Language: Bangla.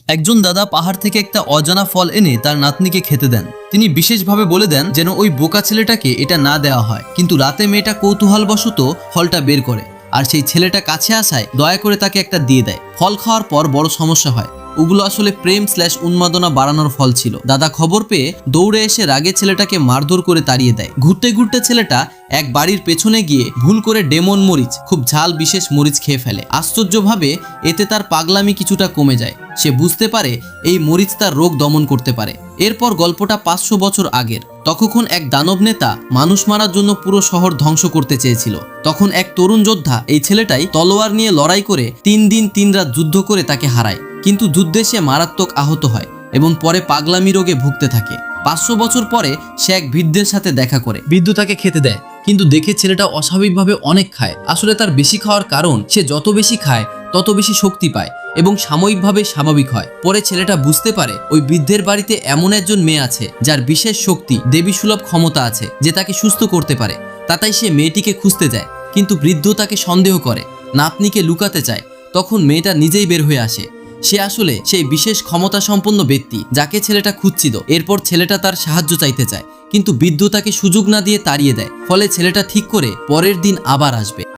একজন দাদা পাহাড় থেকে একটা অজানা ফল এনে তার নাতনিকে খেতে দেন। তিনি বিশেষভাবে বলে দেন যেন ওই বোকা ছেলেটাকে এটা না দেওয়া হয়। কিন্তু রাতে মেয়েটা কৌতূহলবশত ফলটা বের করে, আর সেই ছেলেটা কাছে আসায় দয়া করে তাকে একটা দিয়ে দেয়। ফল খাওয়ার পর বড় সমস্যা হয়। ওগুলো আসলে প্রেম/উন্মাদনা বাড়ানোর ফল ছিল। দাদা খবর পেয়ে দৌড়ে এসে রাগে ছেলেটাকে মারধর করে তাড়িয়ে দেয়। ঘুরতে ঘুরতে ছেলেটা এক বাড়ির পেছনে গিয়ে ভুল করে ডেমন মরিচ, খুব ঝাল বিশেষ মরিচ খেয়ে ফেলে। আশ্চর্যভাবে এতে তার পাগলামি কিছুটা কমে যায়। সে বুঝতে পারে এই মরিচ তার রোগ দমন করতে পারে। এরপর গল্পটা 500 বছর আগের। তখন এক দানব নেতা মানুষ মারার জন্য পুরো শহর ধ্বংস করতে চেয়েছিল। তখন এক তরুণ যোদ্ধা, এই ছেলেটাই, তলোয়ার নিয়ে লড়াই করে 3 দিন 3 রাত যুদ্ধ করে তাকে হারায়। কিন্তু যুদ্ধে সে মারাত্মক আহত হয় এবং পরে পাগলামি রোগে ভুগতে থাকে। 500 বছর পরে সে এক বৃদ্ধের সাথে দেখা করে। বৃদ্ধ তাকে খেতে দেয়, কিন্তু দেখে ছেলেটা অস্বাভাবিকভাবে অনেক খায়। আসলে তার বেশি খাওয়ার কারণ, সে যত বেশি খায় তত বেশি শক্তি পায় এবং সাময়িকভাবে স্বাভাবিক হয়। পরে ছেলেটা বুঝতে পারে ওই বৃদ্ধের বাড়িতে এমন একজন মেয়ে আছে যার বিশেষ শক্তি, দেবী সুলভ ক্ষমতা আছে, যে তাকে সুস্থ করতে পারে। তাই সে মেয়েটিকে খুঁজতে যায়, কিন্তু বৃদ্ধ তাকে সন্দেহ করে, নাতনিকে লুকাতে চায়। তখন মেয়েটা নিজেই বের হয়ে আসে। সে আসলে সেই বিশেষ ক্ষমতা সম্পন্ন ব্যক্তি যাকে ছেলেটা খুঁজছিল। এরপর ছেলেটা তার সাহায্য চাইতে চায়, কিন্তু বৃদ্ধ তাকে সুযোগ না দিয়ে তাড়িয়ে দেয়। ফলে ছেলেটা ঠিক করে পরের দিন আবার আসবে।